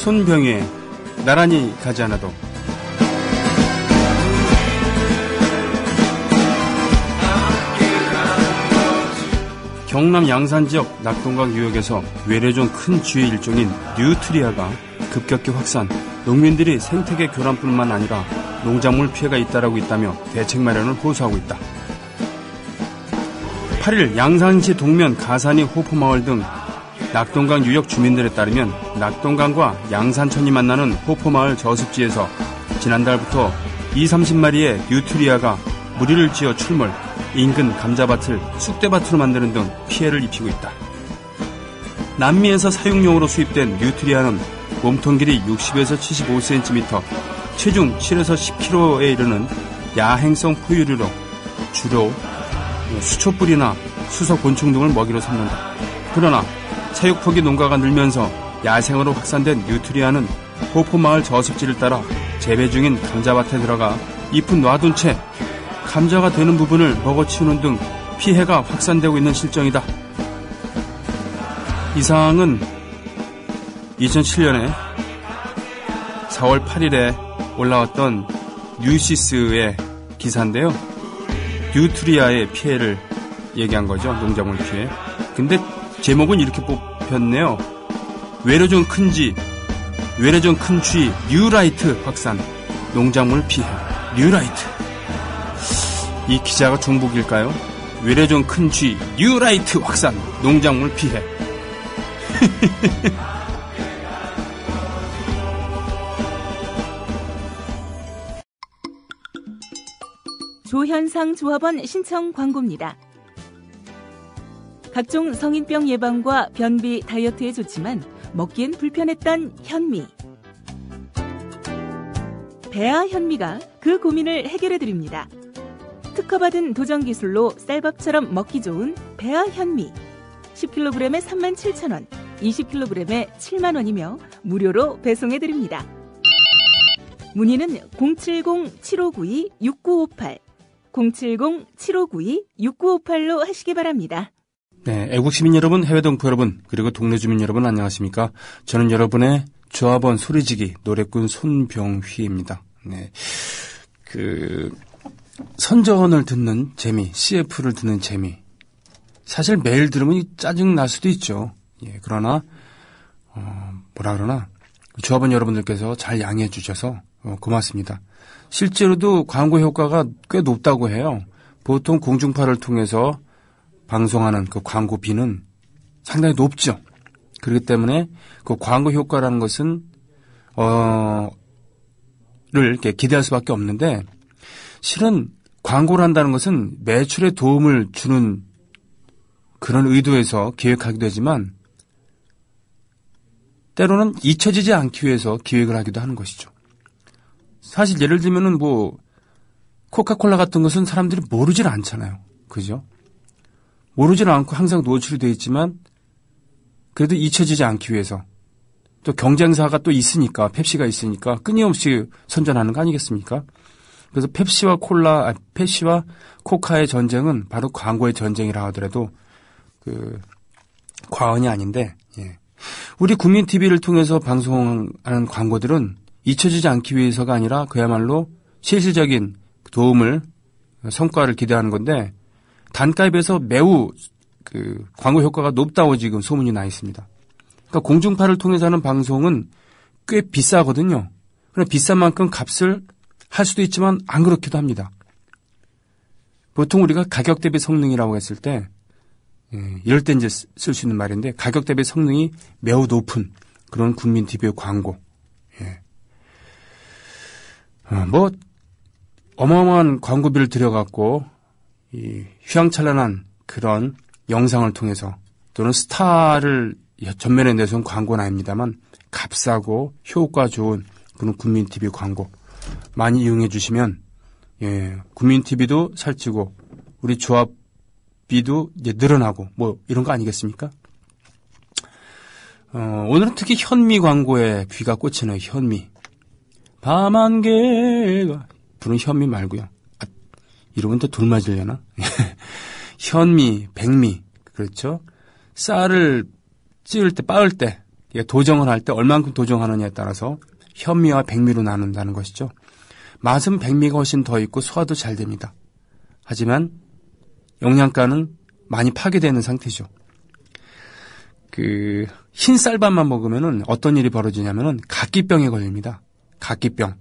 손병희의 나란히 가지 않아도. 경남 양산 지역 낙동강 유역에서 외래종 큰 쥐의 일종인 뉴트리아가 급격히 확산, 농민들이 생태계 교란뿐만 아니라 농작물 피해가 잇따르고 있다며 대책 마련을 호소하고 있다. 8일 양산시 동면 가산이 호포마을 등 낙동강 유역 주민들에 따르면 낙동강과 양산천이 만나는 호포마을 저습지에서 지난달부터 20-30마리의 뉴트리아가 무리를 지어 출몰, 인근 감자밭을 쑥대밭으로 만드는 등 피해를 입히고 있다. 남미에서 사육용으로 수입된 뉴트리아는 몸통 길이 60에서 75cm, 체중 7에서 10kg에 이르는 야행성 포유류로 주로 수초뿌리나 수석곤충 등을 먹이로 삼는다. 그러나 사육폭이 농가가 늘면서 야생으로 확산된 뉴트리아는 호포마을 저습지를 따라 재배 중인 감자밭에 들어가 잎은 놔둔 채 감자가 되는 부분을 먹어치우는 등 피해가 확산되고 있는 실정이다. 이 사항은 2007년에 4월 8일에 올라왔던 뉴시스의 기사인데요. 뉴트리아의 피해를 얘기한 거죠. 농작물 피해. 근데 제목은 이렇게 뽑혔네요. 외래종 큰 쥐 뉴라이트 확산, 농작물 피해. 뉴라이트. 이 기자가 중복일까요? 외래종 큰 쥐 뉴라이트 확산, 농작물 피해. 조현상 조합원 신청 광고입니다. 각종 성인병 예방과 변비, 다이어트에 좋지만 먹기엔 불편했던 현미. 배아 현미가 그 고민을 해결해드립니다. 특허받은 도전기술로 쌀밥처럼 먹기 좋은 배아 현미. 10kg에 37,000원, 20kg에 70,000원이며 무료로 배송해드립니다. 문의는 070-7592-6958, 070-7592-6958로 하시기 바랍니다. 네, 애국시민 여러분, 해외 동포 여러분, 그리고 동네 주민 여러분 안녕하십니까? 저는 여러분의 조합원 소리지기 노래꾼 손병휘입니다. 네, 선전을 듣는 재미, CF를 듣는 재미. 사실 매일 들으면 짜증 날 수도 있죠. 예, 그러나 조합원 여러분들께서 잘 양해해 주셔서 고맙습니다. 실제로도 광고 효과가 꽤 높다고 해요. 보통 공중파를 통해서 방송하는 그 광고비는 상당히 높죠. 그렇기 때문에 그 광고 효과라는 것은 이렇게 기대할 수밖에 없는데, 실은 광고를 한다는 것은 매출에 도움을 주는 그런 의도에서 기획하기도 하지만 때로는 잊혀지지 않기 위해서 기획을 하기도 하는 것이죠. 사실 예를 들면은 코카콜라 같은 것은 사람들이 모르질 않잖아요. 그죠? 모르질 않고 항상 노출이 되어 있지만 그래도 잊혀지지 않기 위해서, 또 경쟁사가 또 있으니까, 펩시가 있으니까 끊임없이 선전하는 거 아니겠습니까? 그래서 펩시와 코카의 전쟁은 바로 광고의 전쟁이라 하더라도 과언이 아닌데, 예. 우리 국민 TV를 통해서 방송하는 광고들은 잊혀지지 않기 위해서가 아니라 그야말로 실질적인 성과를 기대하는 건데, 단가에 비해서 매우 광고 효과가 높다고 지금 소문이 나 있습니다. 그러니까 공중파를 통해서 하는 방송은 꽤 비싸거든요. 그러나 비싼 만큼 값을 할 수도 있지만 안 그렇기도 합니다. 보통 우리가 가격 대비 성능이라고 했을 때, 이럴 때 이제 쓸 수 있는 말인데, 가격 대비 성능이 매우 높은 그런 국민 TV의 광고. 예. 어마어마한 광고비를 들여갖고 이 휘황찬란한 그런 영상을 통해서, 또는 스타를 전면에 내세운 광고는 아닙니다만 값싸고 효과 좋은 그런 국민 TV 광고 많이 이용해 주시면, 예, 국민 TV도 살찌고 우리 조합비도 이제 늘어나고 이런 거 아니겠습니까? 오늘은 특히 현미 광고에 귀가 꽂히네요. 현미. 밤안개가 부른 현미 말고요. 이러면 또 돌 맞으려나? 현미, 백미, 그렇죠? 쌀을 찌을 때, 빻을 때 도정을 할 때 얼만큼 도정하느냐에 따라서 현미와 백미로 나눈다는 것이죠. 맛은 백미가 훨씬 더 있고 소화도 잘 됩니다. 하지만 영양가는 많이 파괴되는 상태죠. 흰 쌀밥만 먹으면은 어떤 일이 벌어지냐면은 각기병에 걸립니다. 각기병.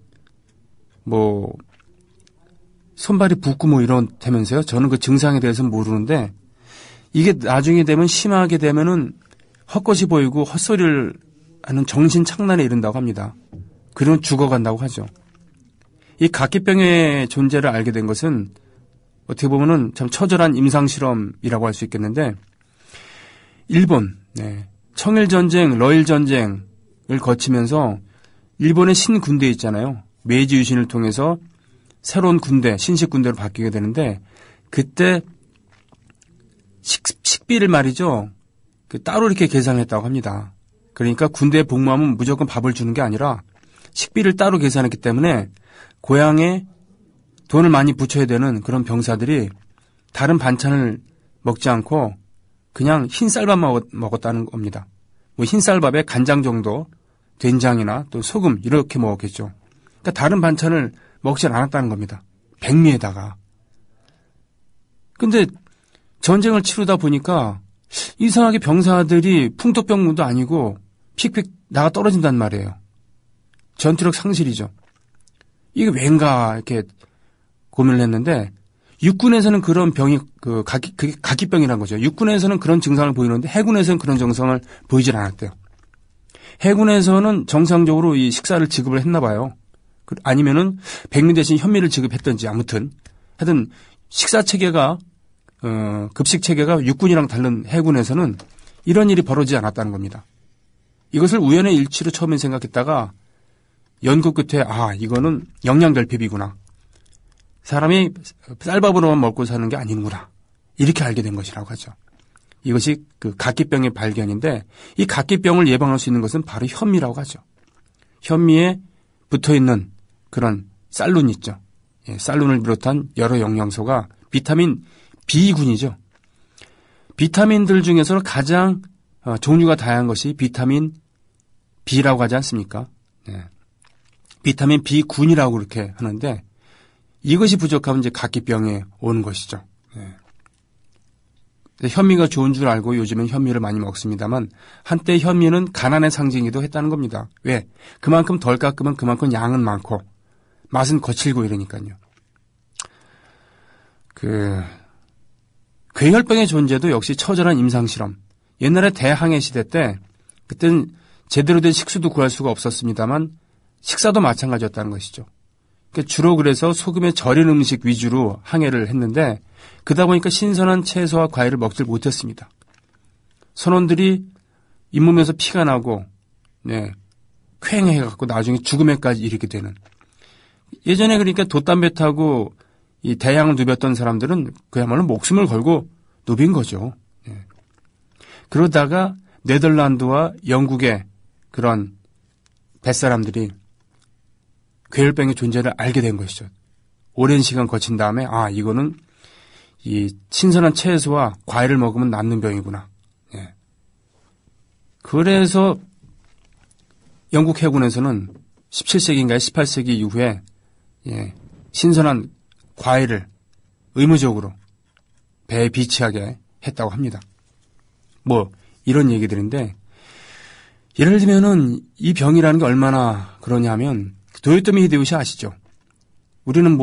손발이 붓고 이런다면서요. 저는 그 증상에 대해서는 모르는데 이게 나중에 되면 심하게 되면은 헛것이 보이고 헛소리를 하는 정신착란에 이른다고 합니다. 그리고 죽어간다고 하죠. 이 각기병의 존재를 알게 된 것은 어떻게 보면은 참 처절한 임상실험이라고 할 수 있겠는데 일본, 청일전쟁, 러일전쟁을 거치면서 일본의 신군대 있잖아요. 메이지 유신을 통해서 새로운 군대, 신식 군대로 바뀌게 되는데 그때 식비를 말이죠. 따로 이렇게 계산했다고 합니다. 그러니까 군대에 복무하면 무조건 밥을 주는 게 아니라 식비를 따로 계산했기 때문에 고향에 돈을 많이 붙여야 되는 그런 병사들이 다른 반찬을 먹지 않고 그냥 흰쌀밥 먹었다는 겁니다. 흰쌀밥에 간장 정도, 된장이나 또 소금 이렇게 먹었겠죠. 그러니까 다른 반찬을 먹지 않았다는 겁니다. 백미에다가. 근데 전쟁을 치르다 보니까 이상하게 병사들이 풍토병문도 아니고 픽픽 나가 떨어진단 말이에요. 전투력 상실이죠. 이게 왠가 이렇게 고민을 했는데 육군에서는 그런 병이 그게 각기병이라는 거죠. 육군에서는 그런 증상을 보이는데 해군에서는 그런 증상을 보이질 않았대요. 해군에서는 정상적으로 이 식사를 지급을 했나 봐요. 아니면은 백미 대신 현미를 지급했던지 아무튼 하여튼 식사 체계가 급식 체계가 육군이랑 다른 해군에서는 이런 일이 벌어지지 않았다는 겁니다. 이것을 우연의 일치로 처음에 생각했다가 연구 끝에 이거는 영양결핍이구나. 사람이 쌀밥으로만 먹고 사는 게 아니구나. 이렇게 알게 된 것이라고 하죠. 이것이 각기병의 발견인데 이 각기병을 예방할 수 있는 것은 바로 현미라고 하죠. 현미에 붙어있는 그런 쌀룬 있죠. 쌀룬을 비롯한 여러 영양소가 비타민 B군이죠. 비타민들 중에서는 가장 종류가 다양한 것이 비타민 B라고 하지 않습니까? 비타민 B군이라고 그렇게 하는데 이것이 부족하면 이제 각기병에 오는 것이죠. 현미가 좋은 줄 알고 요즘엔 현미를 많이 먹습니다만 한때 현미는 가난의 상징이기도 했다는 겁니다. 왜? 그만큼 덜 깎으면 그만큼 양은 많고 맛은 거칠고 이러니까요. 괴혈병의 존재도 역시 처절한 임상실험. 옛날에 대항해 시대 때 그때는 제대로 된 식수도 구할 수가 없었습니다만 식사도 마찬가지였다는 것이죠. 주로 그래서 소금에 절인 음식 위주로 항해를 했는데 그러다 보니까 신선한 채소와 과일을 먹질 못했습니다. 선원들이 잇몸에서 피가 나고 쾌행해갖고 나중에 죽음에까지 이르게 되는. 예전에 그러니까 돛담배 타고 이 대양을 누볐던 사람들은 그야말로 목숨을 걸고 누빈 거죠. 그러다가 네덜란드와 영국의 그런 뱃사람들이 괴혈병의 존재를 알게 된 것이죠. 오랜 시간 거친 다음에 이거는 이 신선한 채소와 과일을 먹으면 낫는 병이구나. 그래서 영국 해군에서는 17세기인가요? 18세기 이후에 신선한 과일을 의무적으로 배에 비치하게 했다고 합니다. 이런 얘기들인데 예를 들면은 이 병이라는 게 얼마나 그러냐면 도요토미 히데요시 아시죠? 우리는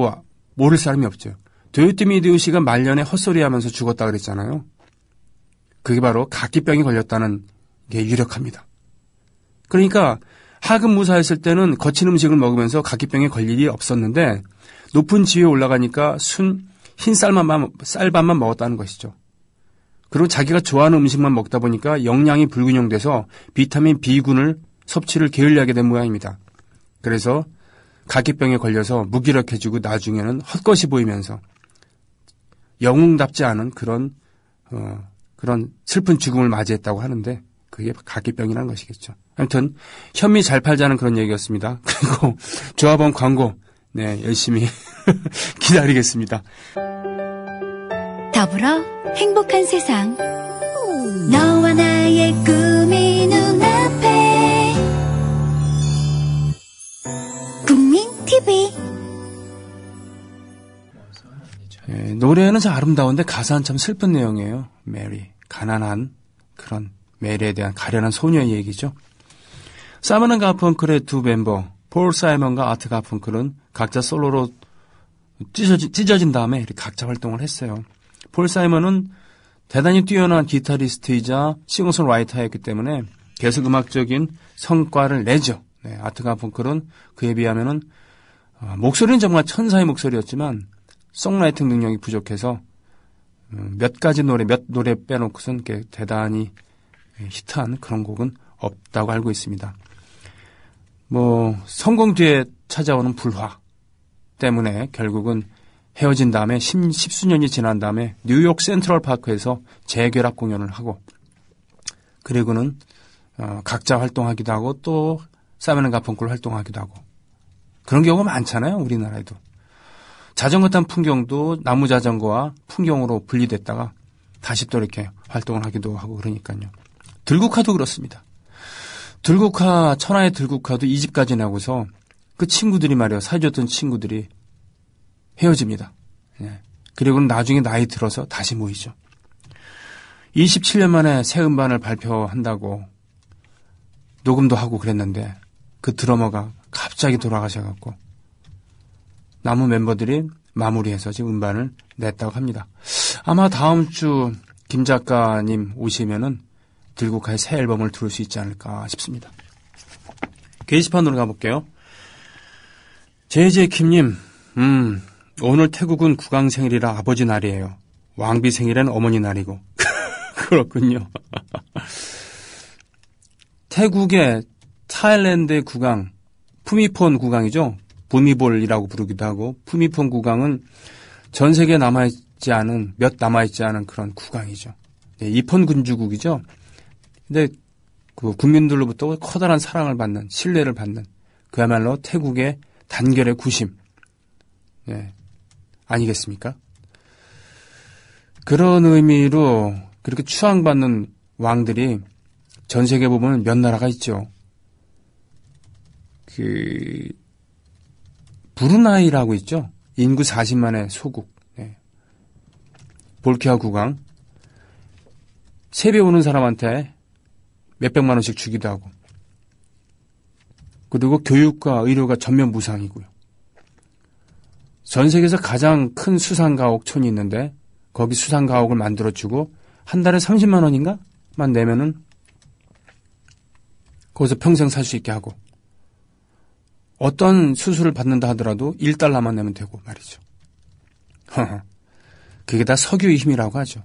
모를 사람이 없죠. 도요토미 히데요시가 말년에 헛소리하면서 죽었다 그랬잖아요. 그게 바로 각기병이 걸렸다는 게 유력합니다. 그러니까 하급 무사했을 때는 거친 음식을 먹으면서 각기병에 걸릴 일이 없었는데 높은 지위에 올라가니까 흰 쌀밥만 먹었다는 것이죠. 그리고 자기가 좋아하는 음식만 먹다 보니까 영양이 불균형돼서 비타민 B군을 섭취를 게을리하게 된 모양입니다. 그래서 각기병에 걸려서 무기력해지고 나중에는 헛것이 보이면서 영웅답지 않은 그런 슬픈 죽음을 맞이했다고 하는데 그게 각기병이라는 것이겠죠. 아무튼 현미 잘 팔자는 그런 얘기였습니다. 그리고 조합원 광고 열심히 기다리겠습니다. 더불어 행복한 세상 너와 나의 꿈이 눈앞에 노래는 참 아름다운데 가사는 참 슬픈 내용이에요. 메리, 가난한 그런 메리에 대한 가련한 소녀의 얘기죠. 사이먼 앤 가펑클의 두 멤버 폴 사이먼과 아트 가펑클은 각자 솔로로 찢어진 다음에 이렇게 각자 활동을 했어요. 폴 사이먼은 대단히 뛰어난 기타리스트이자 싱어송라이터였기 때문에 계속 음악적인 성과를 내죠. 네, 아트 가펑클은 그에 비하면은 목소리는 정말 천사의 목소리였지만 송라이팅 능력이 부족해서 몇 노래 빼놓고선 대단히 히트한 그런 곡은 없다고 알고 있습니다. 성공 뒤에 찾아오는 불화 때문에 결국은 헤어진 다음에 십수년이 지난 다음에 뉴욕 센트럴 파크에서 재결합 공연을 하고 그리고는 각자 활동하기도 하고 또 사이먼 앤 가펑클 활동하기도 하고 그런 경우가 많잖아요. 우리나라에도. 자전거 탄 풍경도 나무 자전거와 풍경으로 분리됐다가 다시 또 이렇게 활동을 하기도 하고 그러니까요. 들국화도 그렇습니다. 천하의 들국화도 2집까지 나고서 그 친구들이 말이에요. 사귀었던 친구들이 헤어집니다. 예. 그리고는 나중에 나이 들어서 다시 모이죠. 27년 만에 새 음반을 발표한다고 녹음도 하고 그랬는데 그 드러머가 갑자기 돌아가셔갖고 남은 멤버들이 마무리해서 지금 음반을 냈다고 합니다. 아마 다음 주 김 작가님 오시면은 들국화의 새 앨범을 들을 수 있지 않을까 싶습니다. 게시판으로 가볼게요. 제이제이킴님, 오늘 태국은 국왕 생일이라 아버지 날이에요. 왕비 생일엔 어머니 날이고. 그렇군요. 태국의 타일랜드의 국왕, 푸미폰 국왕이죠. 부미볼이라고 부르기도 하고, 푸미폰 국왕은 전 세계에 남아있지 않은 그런 국왕이죠. 네, 이폰 군주국이죠. 근데 그 국민들로부터 커다란 사랑을 받는, 신뢰를 받는, 그야말로 태국의 단결의 구심, 네, 아니겠습니까? 그런 의미로 그렇게 추앙받는 왕들이 전 세계에 보면 몇 나라가 있죠. 브루나이라고 있죠. 인구 40만의 소국. 네. 볼키아 국왕. 세배 오는 사람한테 몇백만 원씩 주기도 하고. 그리고 교육과 의료가 전면 무상이고요. 전 세계에서 가장 큰 수상가옥촌이 있는데 거기 수상가옥을 만들어주고 한 달에 30만 원인가만 내면은 거기서 평생 살 수 있게 하고 어떤 수술을 받는다 하더라도 1달러만 내면 되고 말이죠. 그게 다 석유의 힘이라고 하죠.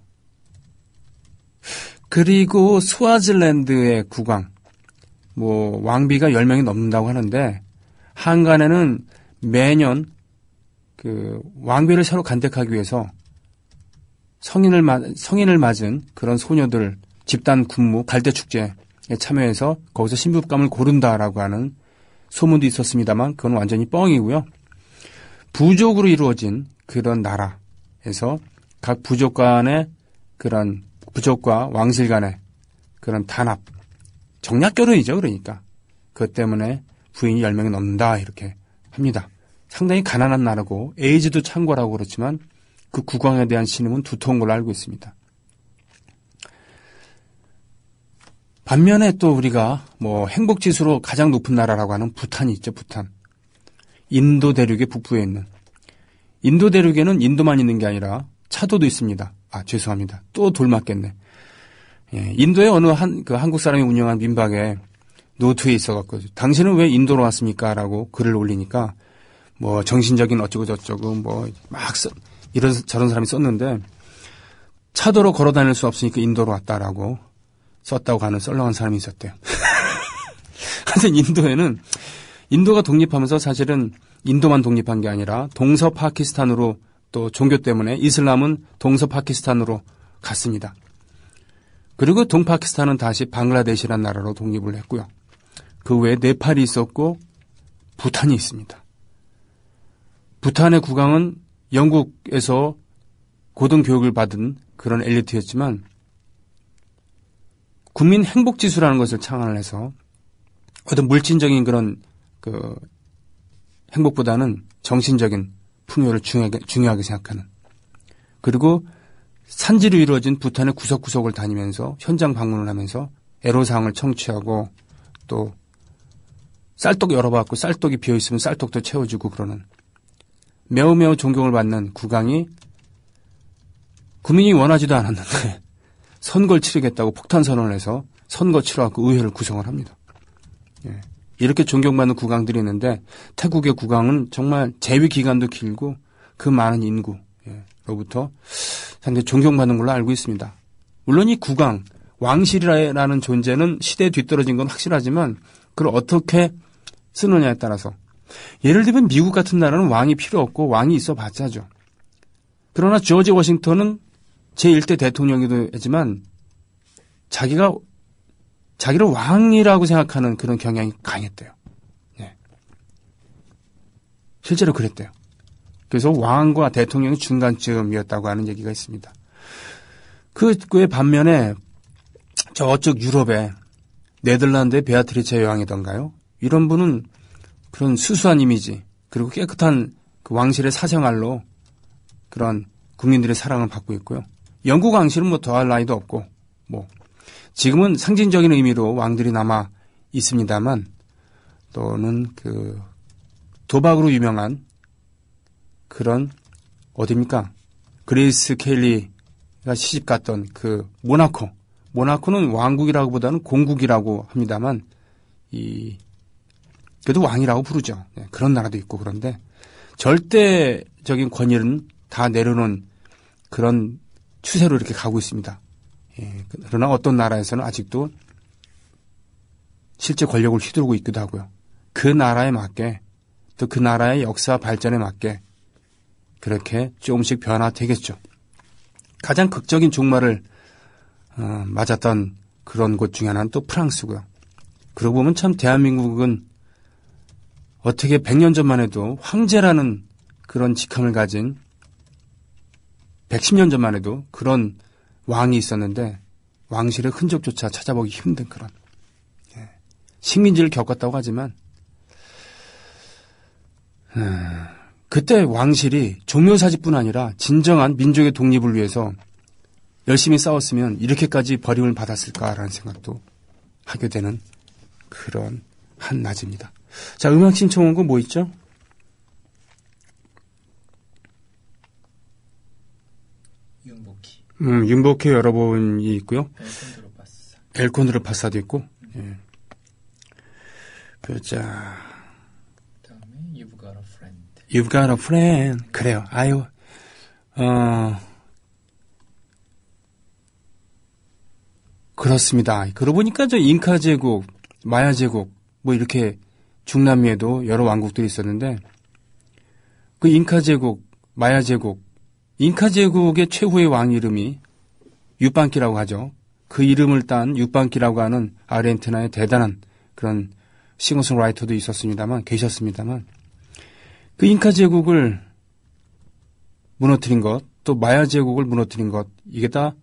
그리고 스와질랜드의 국왕, 왕비가 10명이 넘는다고 하는데 한간에는 매년 그 왕비를 새로 간택하기 위해서 성인을 맞은 그런 소녀들 집단 군무 갈대축제에 참여해서 거기서 신부감을 고른다라고 하는 소문도 있었습니다만 그건 완전히 뻥이고요. 부족으로 이루어진 그런 나라에서 각 부족 간의 그런 부족과 왕실 간의 그런 단합, 정략결혼이죠. 그러니까 그것 때문에 부인이 10명이 넘는다 이렇게 합니다. 상당히 가난한 나라고 에이즈도 창궐하고 그렇지만 그 국왕에 대한 신임은 두터운 걸로 알고 있습니다. 반면에 또 우리가 행복지수로 가장 높은 나라라고 하는 부탄이 있죠. 부탄. 인도 대륙의 북부에 있는. 인도 대륙에는 인도만 있는 게 아니라 차도도 있습니다. 죄송합니다. 또 돌 맞겠네. 예, 인도의 어느 한국 사람이 운영한 민박에 노트에 있어갖고 당신은 왜 인도로 왔습니까? 라고 글을 올리니까 정신적인 어쩌고 저쩌고 저런 사람이 썼는데 차도로 걸어 다닐 수 없으니까 인도로 왔다라고 썼다고 하는 썰렁한 사람이 있었대요. 하여튼 인도가 독립하면서 사실은 인도만 독립한 게 아니라 동서파키스탄으로 또 종교 때문에 이슬람은 동서파키스탄으로 갔습니다. 그리고 동파키스탄은 다시 방글라데시라는 나라로 독립을 했고요. 그 외에 네팔이 있었고 부탄이 있습니다. 부탄의 국왕은 영국에서 고등교육을 받은 그런 엘리트였지만 국민 행복지수라는 것을 창안을 해서 어떤 물질적인 그런 행복보다는 정신적인 풍요를 중요하게 생각하는 그리고 산지로 이루어진 부탄의 구석구석을 다니면서 현장 방문을 하면서 애로사항을 청취하고 또 쌀떡 열어봤고 쌀떡이 비어있으면 쌀떡도 채워주고 그러는 매우 존경을 받는 국왕이 국민이 원하지도 않았는데 선거를 치르겠다고 폭탄 선언을 해서 선거 치러갖고 의회를 구성을 합니다. 예. 이렇게 존경받는 국왕들이 있는데 태국의 국왕은 정말 재위 기간도 길고 그 많은 인구로부터 상당히 존경받는 걸로 알고 있습니다. 물론 이 국왕, 왕실이라는 존재는 시대에 뒤떨어진 건 확실하지만 그걸 어떻게 쓰느냐에 따라서 예를 들면 미국 같은 나라는 왕이 필요 없고 왕이 있어 봤자죠. 그러나 조지 워싱턴은 제1대 대통령이기도 했지만 자기를 왕이라고 생각하는 그런 경향이 강했대요. 네. 실제로 그랬대요. 그래서 왕과 대통령이 중간쯤이었다고 하는 얘기가 있습니다. 그의 반면에 저쪽 유럽에 네덜란드의 베아트리체 여왕이던가요? 이런 분은 그런 수수한 이미지 그리고 깨끗한 그 왕실의 사생활로 그런 국민들의 사랑을 받고 있고요. 영국 왕실은 뭐 더할 나위도 없고 뭐 지금은 상징적인 의미로 왕들이 남아 있습니다만 또는 그 도박으로 유명한 그런 어디입니까? 그레이스 켈리가 시집 갔던 그 모나코는 왕국이라고보다는 공국이라고 합니다만 그래도 왕이라고 부르죠. 네, 그런 나라도 있고 그런데 절대적인 권위는 다 내려놓은 그런 추세로 이렇게 가고 있습니다. 예, 그러나 어떤 나라에서는 아직도 실제 권력을 휘두르고 있기도 하고요. 그 나라에 맞게 또 그 나라의 역사 발전에 맞게 그렇게 조금씩 변화되겠죠. 가장 극적인 종말을 맞았던 그런 곳 중에 하나는 또 프랑스고요. 그러고 보면 참 대한민국은 어떻게 100년 전만 해도 황제라는 그런 직함을 가진 110년 전만 해도 그런 왕이 있었는데 왕실의 흔적조차 찾아보기 힘든 그런 식민지를 겪었다고 하지만 그때 왕실이 종묘사직뿐 아니라 진정한 민족의 독립을 위해서 열심히 싸웠으면 이렇게까지 버림을 받았을까라는 생각도 하게 되는 그런 한낮입니다. 자, 음악 신청한 거 뭐 있죠? 윤복희 여러분이 있고요. 엘콘드로 파사도 있고. 예. 자. 그다음에 You've Got a Friend. You've Got a Friend. 그래요. 아유. 그렇습니다. 그러고 보니까 저 잉카 제국, 마야 제국 뭐 이렇게 중남미에도 여러 왕국들이 있었는데 그 잉카 제국, 마야 제국, 잉카 제국의 최후의 왕 이름이 유빵키라고 하죠. 그 이름을 딴 유빵키라고 하는 아르헨티나의 대단한 그런 싱어송라이터도 계셨습니다만 그 잉카 제국을 무너뜨린 것, 또 마야 제국을 무너뜨린 것, 이게 다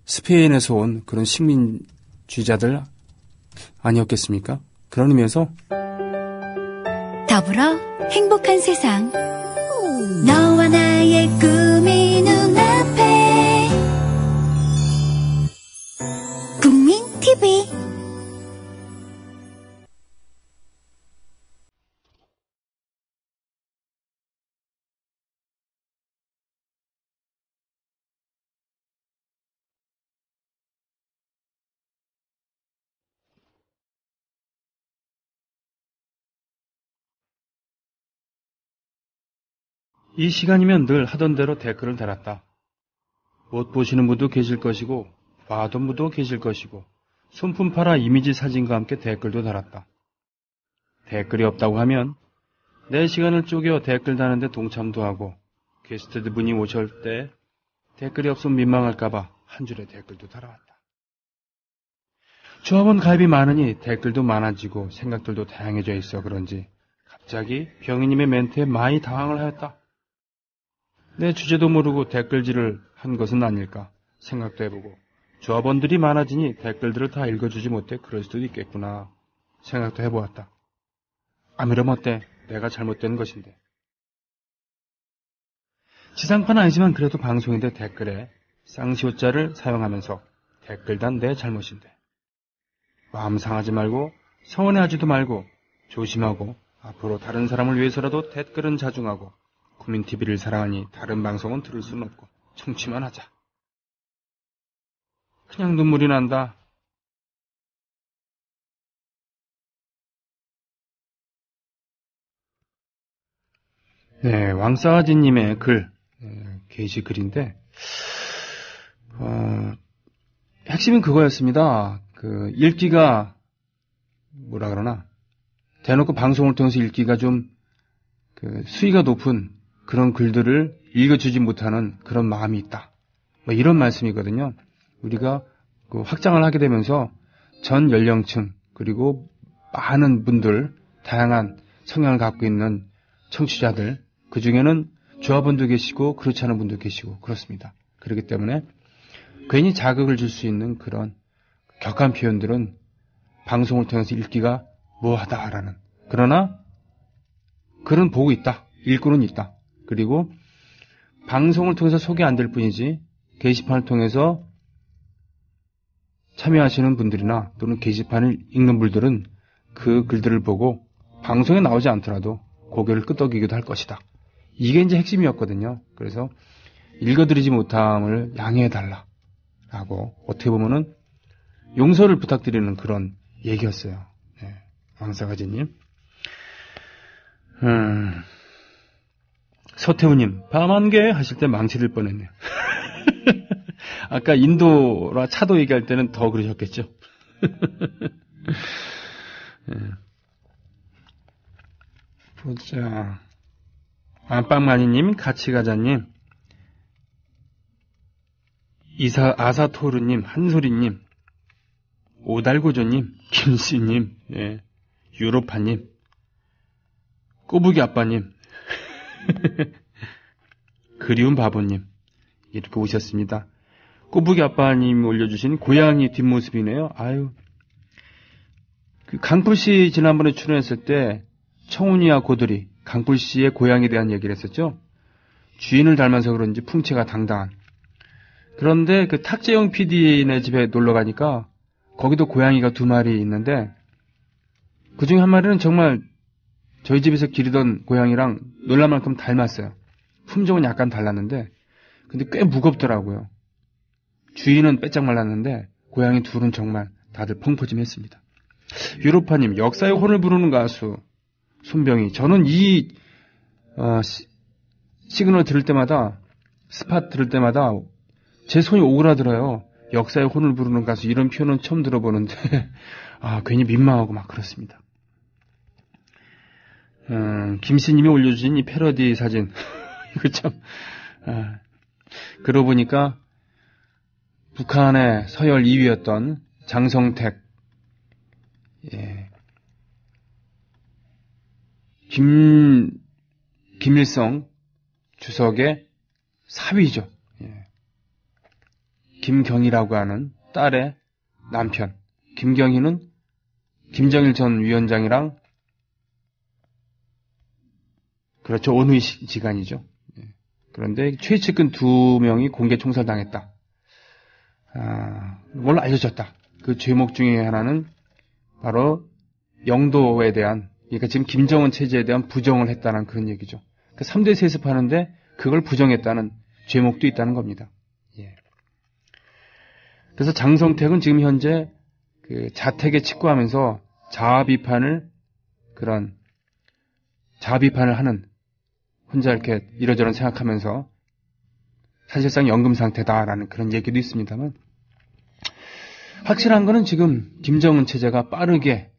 스페인에서 온 그런 식민주의자들 아니었겠습니까? 그런 의미에서 더불어 행복한 세상 너와 나의 꿈이 눈앞에 국민 TV 이 시간이면 늘 하던 대로 댓글을 달았다. 못 보시는 분도 계실 것이고 봐던 분도 계실 것이고 손품 팔아 이미지 사진과 함께 댓글도 달았다. 댓글이 없다고 하면 내 시간을 쪼개 댓글 다는데 동참도 하고 게스트분이 오실 때 댓글이 없으면 민망할까봐 한 줄의 댓글도 달아왔다. 조합원 가입이 많으니 댓글도 많아지고 생각들도 다양해져 있어 그런지 갑자기 병희님의 멘트에 많이 당황을 하였다. 내 주제도 모르고 댓글질을 한 것은 아닐까 생각도 해보고 조합원들이 많아지니 댓글들을 다 읽어주지 못해 그럴 수도 있겠구나 생각도 해보았다. 아무렴 어때? 내가 잘못된 것인데. 지상파는 아니지만 그래도 방송인데 댓글에 쌍시오자를 사용하면서 댓글단 내 잘못인데 마음 상하지 말고 서운해하지도 말고 조심하고 앞으로 다른 사람을 위해서라도 댓글은 자중하고 국민TV를 사랑하니 다른 방송은 들을 수는 없고 청취만 하자. 그냥 눈물이 난다. 네, 왕싸가지님의 글, 게시글인데 핵심은 그거였습니다. 그 읽기가 뭐라 그러나 대놓고 방송을 통해서 읽기가 좀 그 수위가 높은 그런 글들을 읽어주지 못하는 그런 마음이 있다. 뭐 이런 말씀이거든요. 우리가 그 확장을 하게 되면서 전 연령층 그리고 많은 분들 다양한 성향을 갖고 있는 청취자들 그 중에는 조합원도 계시고 그렇지 않은 분도 계시고 그렇습니다. 그렇기 때문에 괜히 자극을 줄 수 있는 그런 격한 표현들은 방송을 통해서 읽기가 뭐하다라는 그러나 글은 보고 있다. 읽고는 있다. 그리고 방송을 통해서 소개 안 될 뿐이지 게시판을 통해서 참여하시는 분들이나 또는 게시판을 읽는 분들은 그 글들을 보고 방송에 나오지 않더라도 고개를 끄덕이기도 할 것이다. 이게 이제 핵심이었거든요. 그래서 읽어드리지 못함을 양해해달라 라고 어떻게 보면은 용서를 부탁드리는 그런 얘기였어요. 네, 왕싸가지님. 서태우님, 밤안개 하실 때 망치를 뻔했네요. 아까 인도라 차도 얘기할 때는 더 그러셨겠죠. 네. 보자. 안방마니님, 같이가자님, 아사토르님, 한소리님, 오달고조님, 김씨님, 예, 유로파님, 꼬부기 아빠님, 그리운 바보님, 이렇게 오셨습니다. 꼬부기 아빠님 올려주신 고양이 뒷모습이네요. 아유. 그 강풀씨 지난번에 출연했을 때 청운이와 고들이 강풀씨의 고양이에 대한 얘기를 했었죠. 주인을 닮아서 그런지 풍채가 당당한. 그런데 그 탁재영 PD네 집에 놀러 가니까 거기도 고양이가 2마리 있는데 그 중에 한 마리는 정말 저희 집에서 기르던 고양이랑 놀랄만큼 닮았어요. 품종은 약간 달랐는데 근데 꽤 무겁더라고요. 주인은 빼짝 말랐는데 고양이 둘은 정말 다들 펑퍼짐했습니다. 유로파님, 역사의 혼을 부르는 가수 손병희. 저는 이 시그널 들을 때마다 스팟 들을 때마다 제 손이 오그라들어요. 역사의 혼을 부르는 가수 이런 표현은 처음 들어보는데 괜히 민망하고 막 그렇습니다. 김씨님이 올려주신 이 패러디 사진 이거 참 그러고 보니까 북한의 서열 2위였던 장성택 김일성 주석의 사위죠. 김경희라고 하는 딸의 남편. 김경희는 김정일 전 위원장이랑 그렇죠. 온누이 지간이죠. 그런데 최측근 2명이 공개 총살당했다. 그걸로 알려졌다. 그 죄목 중에 하나는 바로 영도에 대한, 그러니까 지금 김정은 체제에 대한 부정을 했다는 그런 얘기죠. 그 3대 세습하는데 그걸 부정했다는 죄목도 있다는 겁니다. 예. 그래서 장성택은 지금 현재 그 자택에 직구하면서 자아 비판을 하는, 혼자 이렇게 이러저런 생각하면서 사실상 연금 상태다라는 그런 얘기도 있습니다만, 확실한 거는 지금 김정은 체제가 빠르게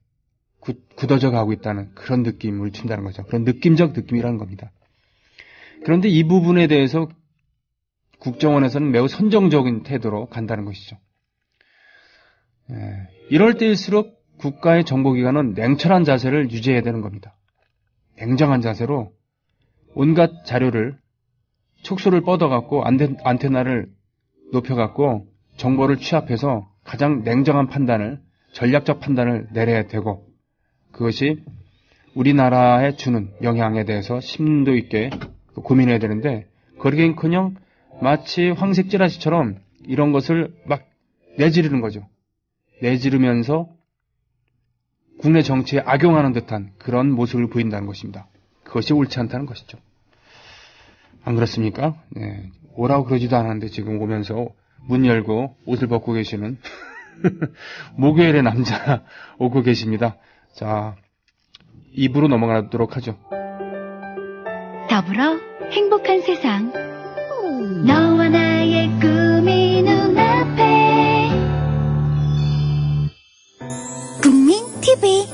굳어져 가고 있다는 그런 느낌을 준다는 거죠. 그런 느낌적 느낌이라는 겁니다. 그런데 이 부분에 대해서 국정원에서는 매우 선정적인 태도로 간다는 것이죠. 이럴 때일수록 국가의 정보기관은 냉철한 자세를 유지해야 되는 겁니다. 냉정한 자세로 온갖 자료를, 촉수를 뻗어갖고 안테나를 높여갖고 정보를 취합해서 가장 냉정한 판단을, 전략적 판단을 내려야 되고, 그것이 우리나라에 주는 영향에 대해서 심도 있게 고민해야 되는데, 거리긴커녕 마치 황색 찌라시처럼 이런 것을 막 내지르는 거죠. 내지르면서 국내 정치에 악용하는 듯한 그런 모습을 보인다는 것입니다. 그것이 옳지 않다는 것이죠. 안 그렇습니까? 네. 오라고 그러지도 않았는데 지금 오면서 문 열고 옷을 벗고 계시는 목요일의 남자 오고 계십니다. 자, 2부로 넘어가도록 하죠. 더불어 행복한 세상 너와 나의 꿈이 눈앞에 국민 TV